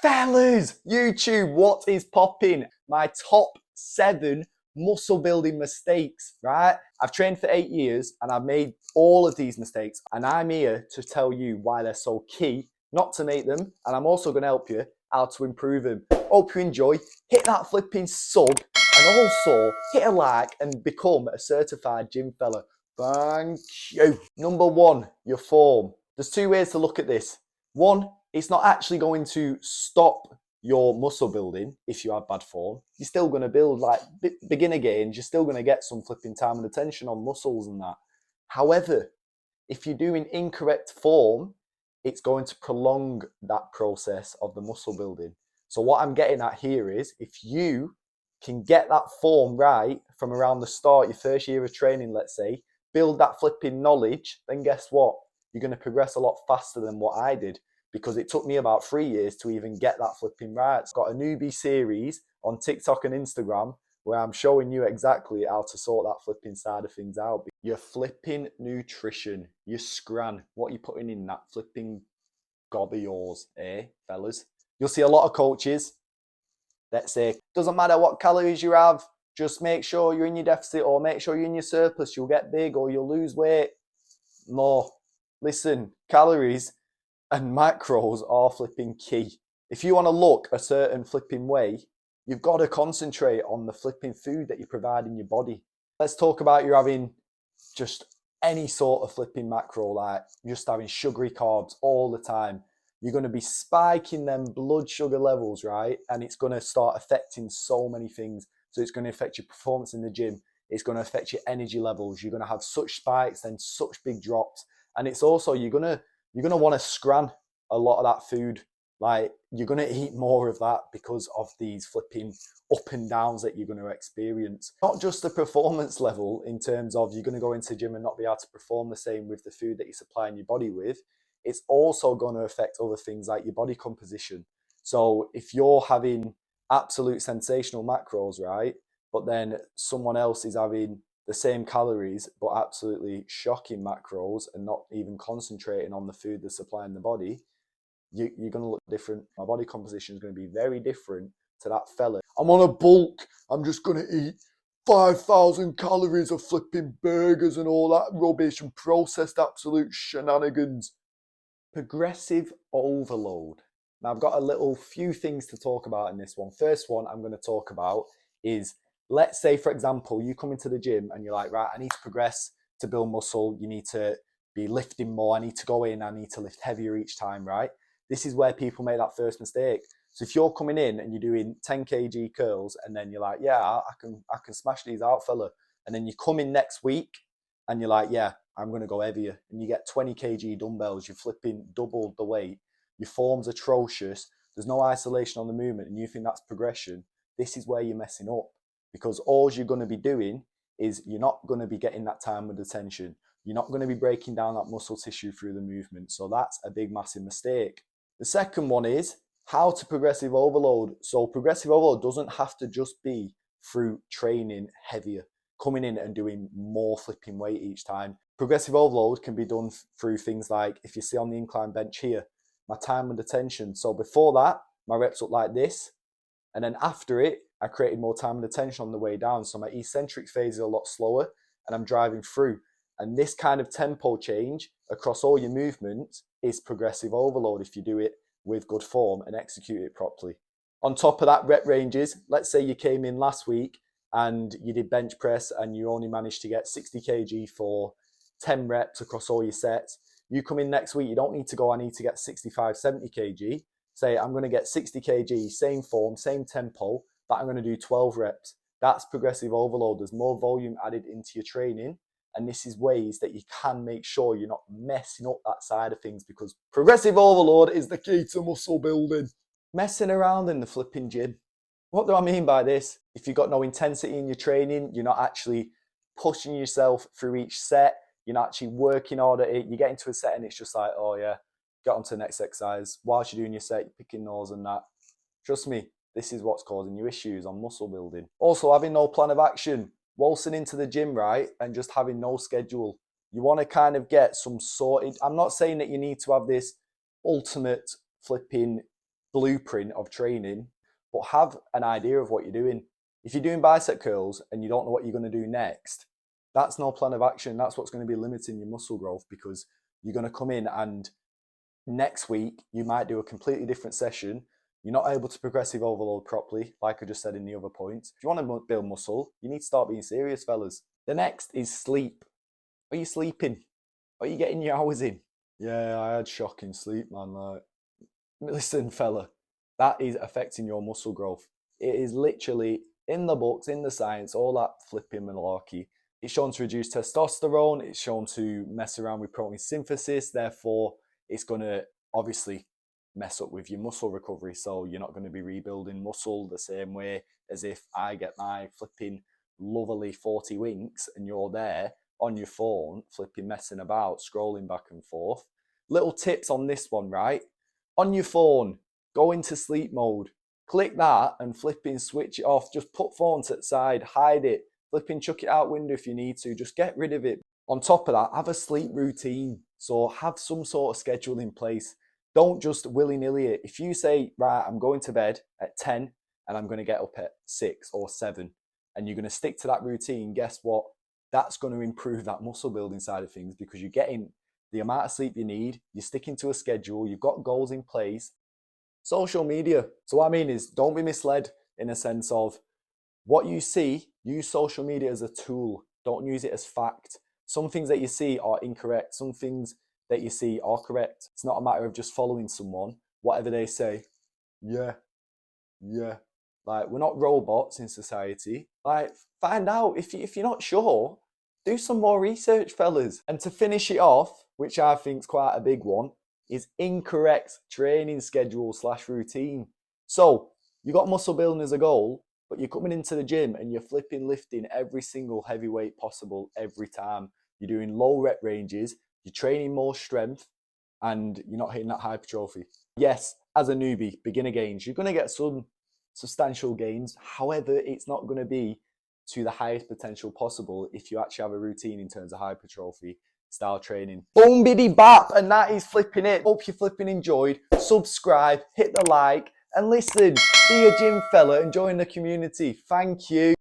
Fellas, YouTube, what is popping? My top 7 muscle building mistakes, right? I've trained for 8 years and I've made all of these mistakes, and I'm here to tell you why they're so key not to make them, and I'm also going to help you how to improve them. Hope you enjoy. Hit that flipping sub and also hit a like and become a certified gym fella. Thank you. Number 1, your form. There's 2 ways to look at this. One, it's not actually going to stop your muscle building if you have bad form. You're still going to build like beginner gains. You're still going to get some flipping time and attention on muscles and that. However, if you're doing incorrect form, it's going to prolong that process of the muscle building. So what I'm getting at here is if you can get that form right from around the start, your first year of training, let's say, build that flipping knowledge, then guess what? You're going to progress a lot faster than what I did, because it took me about 3 years to even get that flipping right. I've got a newbie series on TikTok and Instagram where I'm showing you exactly how to sort that flipping side of things out. Your flipping nutrition, your scran, what you're putting in that flipping gob of yours, fellas? You'll see a lot of coaches that say, doesn't matter what calories you have, just make sure you're in your deficit or make sure you're in your surplus, you'll get big or you'll lose weight. No, listen, calories and macros are flipping key. If you want to look a certain flipping way, you've got to concentrate on the flipping food that you provide in your body. Let's talk about you having just any sort of flipping macro, like just having sugary carbs all the time. You're going to be spiking them blood sugar levels, right? And it's going to start affecting so many things. So it's going to affect your performance in the gym. It's going to affect your energy levels. You're going to have such spikes and such big drops. And it's also, you're going to want to scran a lot of that food. Like, you're going to eat more of that because of these flipping up and downs that you're going to experience. Not just the performance level in terms of you're going to go into the gym and not be able to perform the same with the food that you're supplying your body with. It's also going to affect other things like your body composition. So if you're having absolute sensational macros, right, but then someone else is having the same calories but absolutely shocking macros and not even concentrating on the food they're supplying the body, you're going to look different. My body composition is going to be very different to that fella. I'm on a bulk. I'm just going to eat 5,000 calories of flipping burgers and all that rubbish and processed absolute shenanigans. Progressive overload. Now, I've got a little few things to talk about in this one. First one I'm going to talk about is, let's say, for example, you come into the gym and you're like, right, I need to progress to build muscle. You need to be lifting more. I need to go in. I need to lift heavier each time, right? This is where people make that first mistake. So if you're coming in and you're doing 10 kg curls and then you're like, yeah, I can smash these out, fella. And then you come in next week and you're like, yeah, I'm going to go heavier. And you get 20 kg dumbbells, you're flipping double the weight. Your form's atrocious. There's no isolation on the movement and you think that's progression. This is where you're messing up, because all you're going to be doing is you're not going to be getting that time with attention. You're not going to be breaking down that muscle tissue through the movement. So that's a big, massive mistake. The second one is how to progressive overload. So progressive overload doesn't have to just be through training heavier, coming in and doing more flipping weight each time. Progressive overload can be done through things like, if you see on the incline bench here, my time and attention. So before that, my reps look like this. And then after it, I created more time and attention on the way down. So my eccentric phase is a lot slower and I'm driving through. And this kind of tempo change across all your movements is progressive overload if you do it with good form and execute it properly. On top of that, rep ranges. Let's say you came in last week and you did bench press and you only managed to get 60 kg for 10 reps across all your sets. You come in next week, you don't need to go, I need to get 65, 70 kg. Say, I'm going to get 60 kg, same form, same tempo, but I'm going to do 12 reps. That's progressive overload. There's more volume added into your training. And this is ways that you can make sure you're not messing up that side of things, because progressive overload is the key to muscle building. Messing around in the flipping gym. What do I mean by this? If you've got no intensity in your training, you're not actually pushing yourself through each set, you're not actually working hard at it, you get into a set and it's just like, oh yeah, get on to the next exercise. Whilst you're doing your set, you're picking those and that. Trust me, this is what's causing you issues on muscle building. Also, having no plan of action. Waltzing into the gym, right, and just having no schedule. You want to kind of get some sorted. I'm not saying that you need to have this ultimate flipping blueprint of training, but have an idea of what you're doing. If you're doing bicep curls and you don't know what you're going to do next, that's no plan of action. That's what's going to be limiting your muscle growth, because you're going to come in and next week you might do a completely different session. You're not able to progressive overload properly, like I just said in the other points. If you want to build muscle, you need to start being serious, fellas. The next is sleep. Are you sleeping? Are you getting your hours in? Yeah, I had shocking sleep, man. Like, listen, fella, that is affecting your muscle growth. It is literally in the books, in the science, all that flipping malarkey. It's shown to reduce testosterone. It's shown to mess around with protein synthesis. Therefore, it's going to obviously mess up with your muscle recovery. So you're not going to be rebuilding muscle the same way as if I get my flipping lovely 40 winks and you're there on your phone, flipping messing about, scrolling back and forth. Little tips on this one, right? On your phone, go into sleep mode. Click that and flipping switch it off. Just put phone to the side, hide it, flipping chuck it out window if you need to. Just get rid of it. On top of that, have a sleep routine. So have some sort of schedule in place. Don't just willy-nilly it. If you say, right, I'm going to bed at 10 and I'm going to get up at 6 or 7, and you're going to stick to that routine, guess what? That's going to improve that muscle building side of things, because you're getting the amount of sleep you need, you're sticking to a schedule, you've got goals in place. Social media. So what I mean is, don't be misled in a sense of what you see. Use social media as a tool. Don't use it as fact. Some things that you see are incorrect. Some things that you see are correct. It's not a matter of just following someone, whatever they say. Yeah. Like, we're not robots in society. Like, find out. If you're not sure, do some more research, fellas. And to finish it off, which I think is quite a big one, is incorrect training schedule / routine. So you got muscle building as a goal, but you're coming into the gym and you're flipping lifting every single heavy weight possible every time. You're doing low rep ranges, you're training more strength, and you're not hitting that hypertrophy. Yes, as a newbie, beginner gains, you're going to get some substantial gains. However, it's not going to be to the highest potential possible if you actually have a routine in terms of hypertrophy style training. Boom biddy bap, and that is flipping it. Hope you flipping enjoyed. Subscribe, hit the like, and listen, be a gym fella and join the community. Thank you.